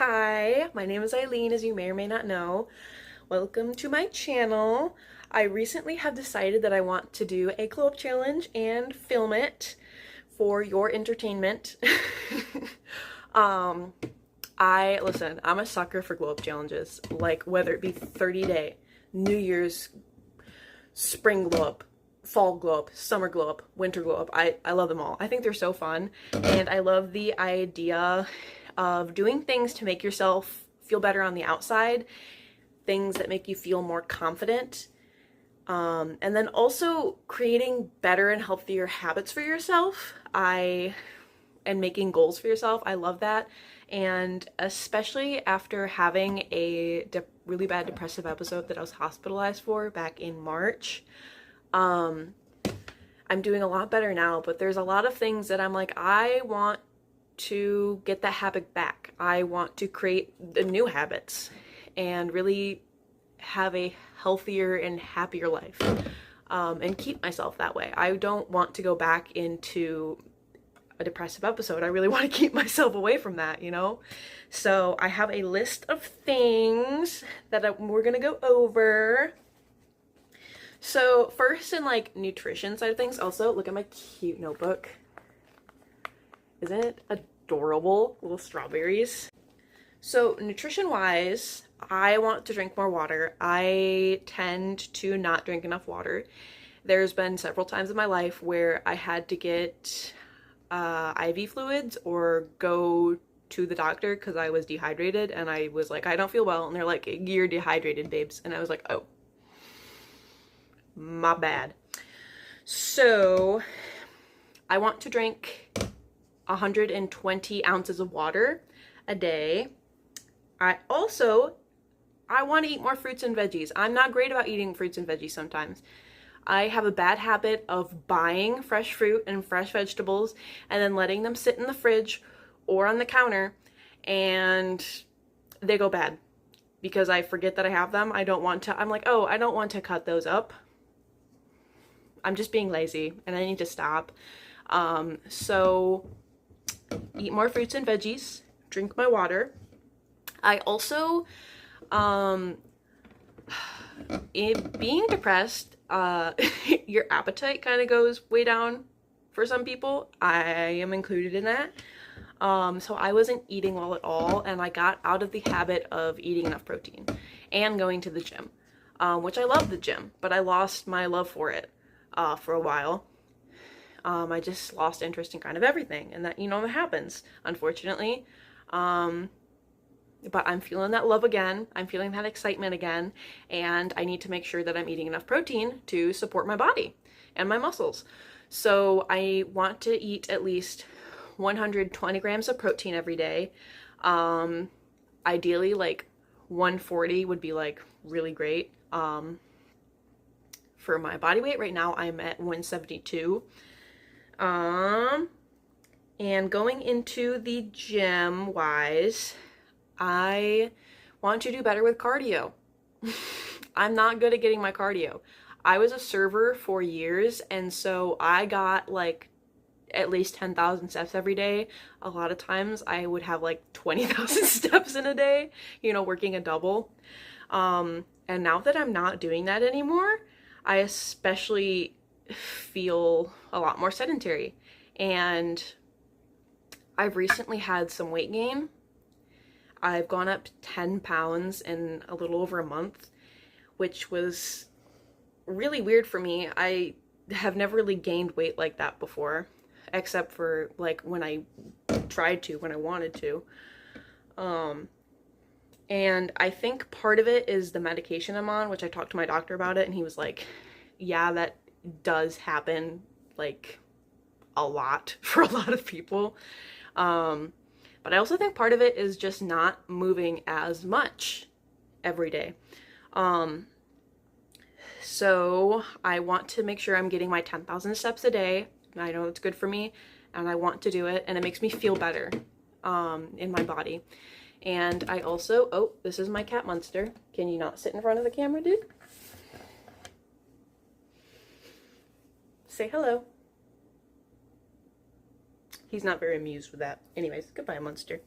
Hi, my name is Eileen, as you may or may not know. Welcome to my channel. I recently have decided that I want to do a glow up challenge and film it for your entertainment. um, listen, I'm a sucker for glow up challenges, like whether it be 30-day, New Year's, spring glow up, fall glow up, summer glow up, winter glow up. I love them all. I think they're so fun, and I love the idea of doing things to make yourself feel better on the outside, things that make you feel more confident, and then also creating better and healthier habits for yourself. And making goals for yourself. I love that. And especially after having a really bad depressive episode that I was hospitalized for back in March, I'm doing a lot better now, but there's a lot of things that I'm like, I want to get that habit back. I want to create the new habits and really have a healthier and happier life, and keep myself that way. I don't want to go back into a depressive episode. I really want to keep myself away from that, you know? So I have a list of things that we're gonna go over. So first, in like nutrition side of things, also look at my cute notebook. Isn't it adorable? Little strawberries. So nutrition wise, I want to drink more water. I tend to not drink enough water. There's been several times in my life where I had to get IV fluids or go to the doctor because I was dehydrated, and I was like, I don't feel well, and they're like, you're dehydrated, babes. And I was like, oh, my bad. So I want to drink 120 ounces of water a day. I want to eat more fruits and veggies. I'm not great about eating fruits and veggies sometimes. I have a bad habit of buying fresh fruit and fresh vegetables and then letting them sit in the fridge or on the counter, and they go bad because I forget that I have them. I'm like, oh, I don't want to cut those up. I'm just being lazy and I need to stop. So eat more fruits and veggies, drink my water. I also, being depressed, your appetite kind of goes way down for some people. I am included in that. So I wasn't eating well at all, and I got out of the habit of eating enough protein and going to the gym, which I love the gym, but I lost my love for it for a while. I just lost interest in kind of everything, and that, you know, that happens, unfortunately. But I'm feeling that love again. I'm feeling that excitement again. And I need to make sure that I'm eating enough protein to support my body and my muscles. So I want to eat at least 120 grams of protein every day. Ideally, like 140 would be like really great. For my body weight right now, I'm at 172. And going into the gym wise, I want to do better with cardio. I'm not good at getting my cardio. I was a server for years, and so I got like at least 10,000 steps every day. A lot of times I would have like 20,000 steps in a day, you know, working a double. And now that I'm not doing that anymore, I especially feel a lot more sedentary. And I've recently had some weight gain. I've gone up 10 pounds in a little over a month, which was really weird for me. I have never really gained weight like that before, except for like when I wanted to. And I think part of it is the medication I'm on, which I talked to my doctor about it, and he was like, yeah, that does happen like a lot for a lot of people. But I also think part of it is just not moving as much every day. So I want to make sure I'm getting my 10,000 steps a day. I know it's good for me, and I want to do it, and it makes me feel better in my body. And I also, oh, this is my cat Munster. Can you not sit in front of the camera, dude? Say hello. He's not very amused with that. Anyways, goodbye, Munster.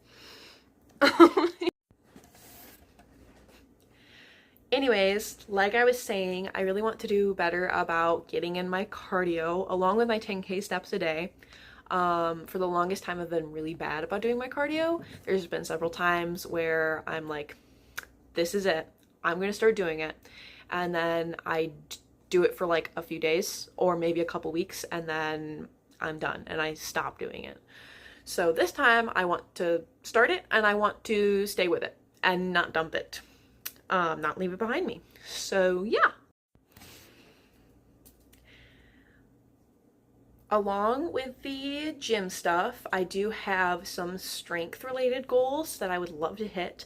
anyways, like I was saying, I really want to do better about getting in my cardio along with my 10K steps a day. For the longest time, I've been really bad about doing my cardio. There's been several times where I'm like, this is it. I'm going to start doing it. And then I do it for like a few days or maybe a couple weeks, and then I'm done and I stop doing it. So this time I want to start it and I want to stay with it and not dump it, not leave it behind me. So yeah. Along with the gym stuff, I do have some strength related goals that I would love to hit.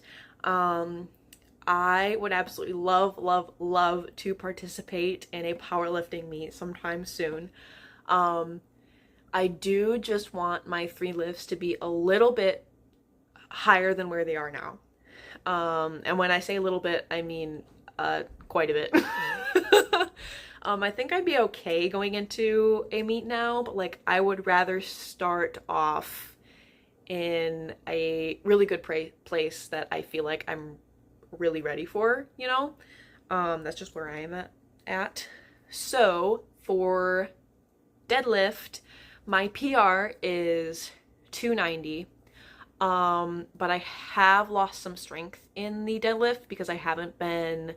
I would absolutely love to participate in a powerlifting meet sometime soon. I do just want my 3 lifts to be a little bit higher than where they are now. And when I say a little bit, I mean quite a bit. I think I'd be okay going into a meet now, but like I would rather start off in a really good place that I feel like I'm really ready for, you know? That's just where I am at. So for deadlift, my PR is 290. But I have lost some strength in the deadlift because I haven't been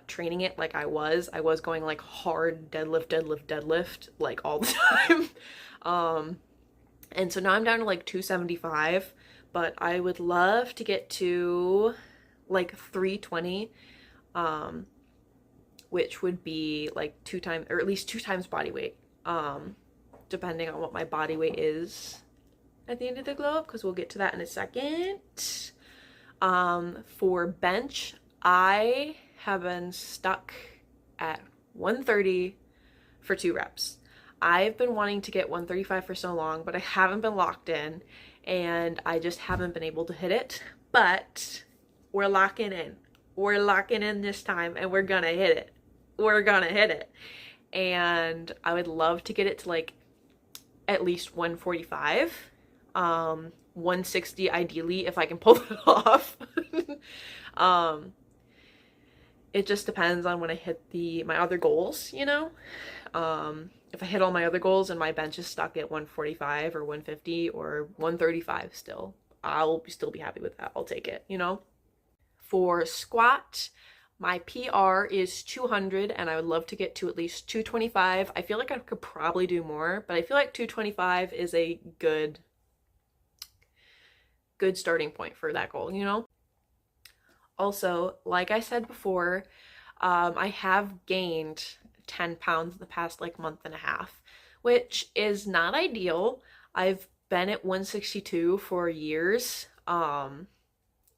training it like I was. I was going like hard deadlift like all the time. And so now I'm down to like 275, but I would love to get to like 320, which would be like 2 times, or at least 2 times body weight, depending on what my body weight is at the end of the globe, because we'll get to that in a second. For bench, I have been stuck at 130 for 2 reps. I've been wanting to get 135 for so long, but I haven't been locked in, and I just haven't been able to hit it. But we're locking in. We're locking in this time, and we're gonna hit it. We're gonna hit it. And I would love to get it to like at least 145. 160 ideally if I can pull it off. It just depends on when I hit my other goals, you know? If I hit all my other goals and my bench is stuck at 145 or 150 or 135 still, I'll still be happy with that. I'll take it, you know? For squat, my PR is 200 and I would love to get to at least 225. I feel like I could probably do more, but I feel like 225 is a good starting point for that goal, you know? Also, like I said before, I have gained 10 pounds in the past like month and a half, which is not ideal. I've been at 162 for years, and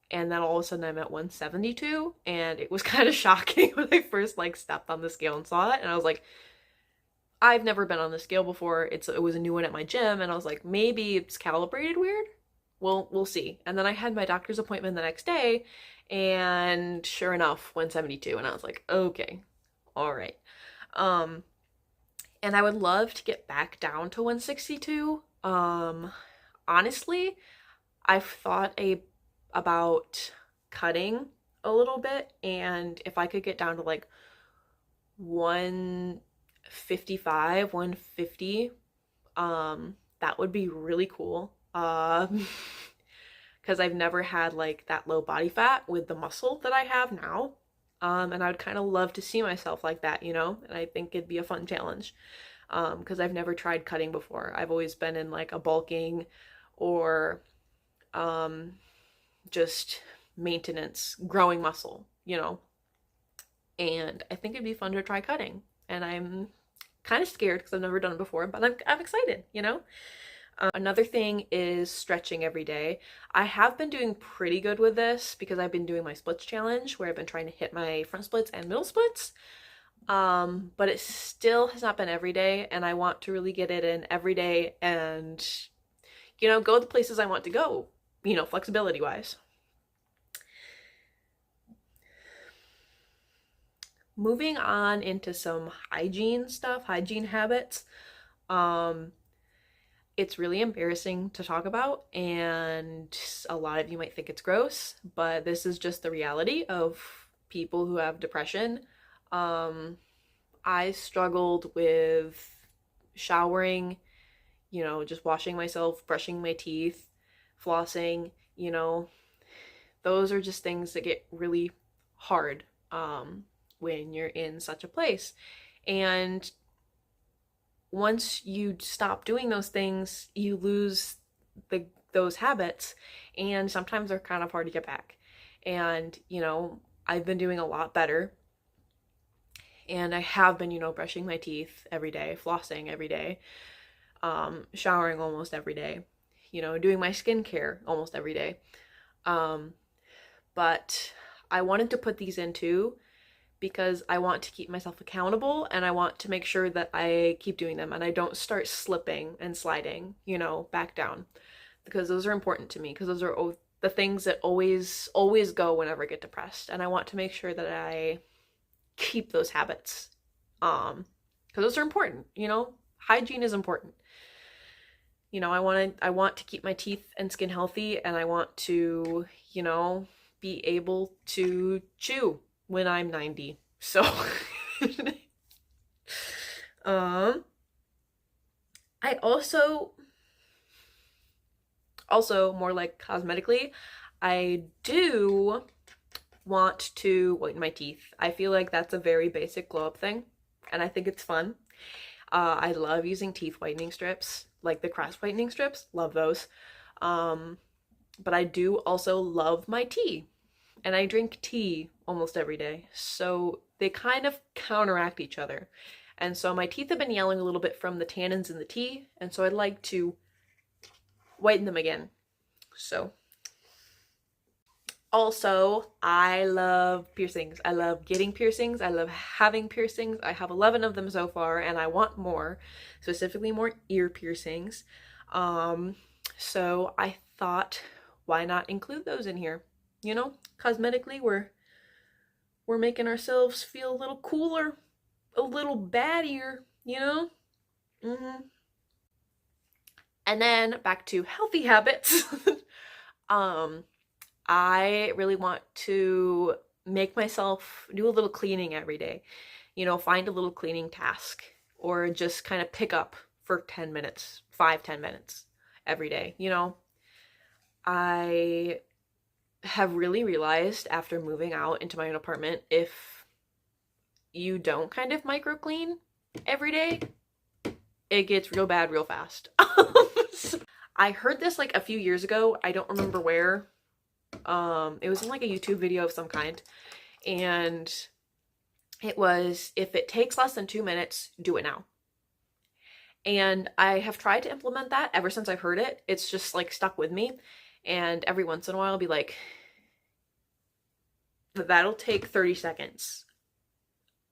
then all of a sudden I'm at 172, and it was kind of shocking when I first like stepped on the scale and saw it, and I was like, I've never been on the scale before. It was a new one at my gym, and I was like, maybe it's calibrated weird. Well, we'll see. And then I had my doctor's appointment the next day, and sure enough, 172, and I was like, okay, all right. And I would love to get back down to 162. Honestly, I've thought about cutting a little bit, and if I could get down to like 155, 150, that would be really cool. Because I've never had like that low body fat with the muscle that I have now. And I would kind of love to see myself like that, you know? And I think it'd be a fun challenge. Because I've never tried cutting before. I've always been in like a bulking or just maintenance, growing muscle, you know? And I think it'd be fun to try cutting. And I'm kind of scared because I've never done it before, but I'm excited, you know? Another thing is stretching every day. I have been doing pretty good with this because I've been doing my splits challenge where I've been trying to hit my front splits and middle splits. But it still has not been every day, and I want to really get it in every day and, you know, go the places I want to go, you know, flexibility wise. Moving on into some hygiene stuff, hygiene habits. It's really embarrassing to talk about, and a lot of you might think it's gross, but this is just the reality of people who have depression. I struggled with showering, just washing myself, brushing my teeth, flossing, those are just things that get really hard when you're in such a place. And once you stop doing those things, you lose those habits, and sometimes they're kind of hard to get back. And, I've been doing a lot better. And I have been, brushing my teeth every day, flossing every day, showering almost every day, doing my skincare almost every day. But I wanted to put these in too because I want to keep myself accountable, and I want to make sure that I keep doing them and I don't start slipping and sliding, back down, because those are important to me, because those are the things that always go whenever I get depressed. And I want to make sure that I keep those habits, because those are important. Hygiene is important. I want to keep my teeth and skin healthy, and I want to be able to chew when I'm 90. So I also more like cosmetically, I do want to whiten my teeth. I feel like that's a very basic glow up thing, and I think it's fun. I love using teeth whitening strips, like the Crest whitening strips, love those. But I do also love my tea, and I drink tea almost every day, so they kind of counteract each other. And so my teeth have been yellowing a little bit from the tannins in the tea, and so I'd like to whiten them again. So also, I love piercings. I love getting piercings. I love having piercings. I have 11 of them so far, and I want more, specifically more ear piercings. So I thought, why not include those in here? Cosmetically, we're making ourselves feel a little cooler, a little baddier, And then back to healthy habits. I really want to make myself do a little cleaning every day. Find a little cleaning task, or just kind of pick up for 10 minutes, 5-10 minutes every day. I have really realized after moving out into my own apartment, if you don't kind of micro clean every day, it gets real bad real fast. I heard this like a few years ago. I don't remember where. It was in like a YouTube video of some kind, and it was, if it takes less than 2 minutes, do it now. And I have tried to implement that ever since I've heard it. It's just like stuck with me, and every once in a while I'll be like, that'll take 30 seconds.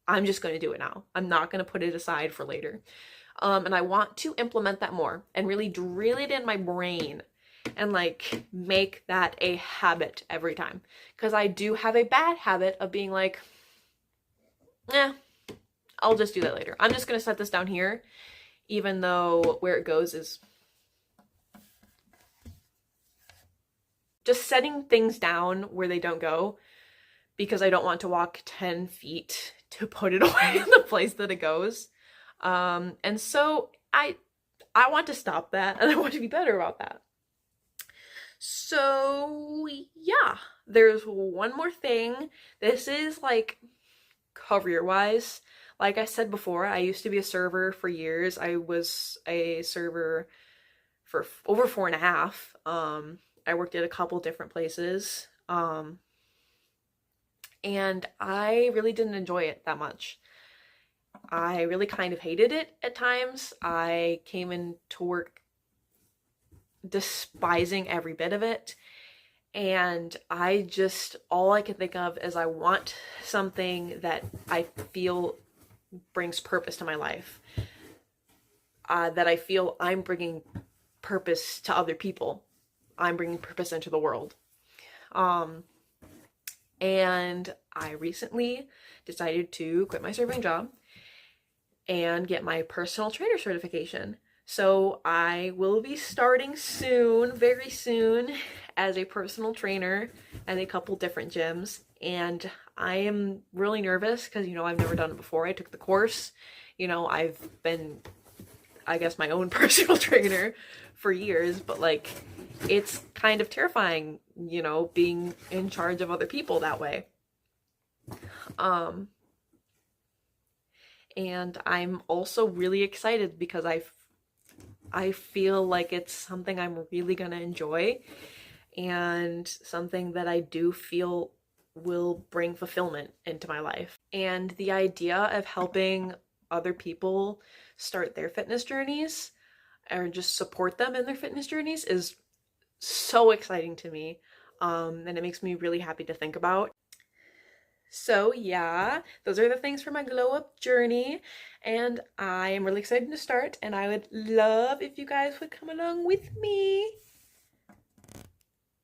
I'm just going to do it now. I'm not going to put it aside for later. And I want to implement that more and really drill it in my brain and like make that a habit every time. Because I do have a bad habit of being like, I'll just do that later. I'm just going to set this down here, even though where it goes is just setting things down where they don't go, because I don't want to walk 10 feet to put it away in the place that it goes. And so I want to stop that, and I want to be better about that. So yeah, there's one more thing. This is like career wise. Like I said before, I used to be a server for years. I was a server for over 4.5. I worked at a couple different places. And I really didn't enjoy it that much. I really kind of hated it at times. I came into work despising every bit of it. And all I can think of is I want something that I feel brings purpose to my life. That I feel I'm bringing purpose to other people. I'm bringing purpose into the world. And I recently decided to quit my serving job and get my personal trainer certification. So I will be starting soon, very soon, as a personal trainer at a couple different gyms, and I am really nervous because, you know, I've never done it before. I took the course, you know, I've been, I guess, my own personal trainer for years, but like, it's kind of terrifying, you know, being in charge of other people that way. And I'm also really excited because I feel like it's something I'm really gonna enjoy and something that I do feel will bring fulfillment into my life. And the idea of helping other people start their fitness journeys or just support them in their fitness journeys is so exciting to me. And it makes me really happy to think about. So yeah, those are the things for my glow up journey, and I am really excited to start, and I would love if you guys would come along with me.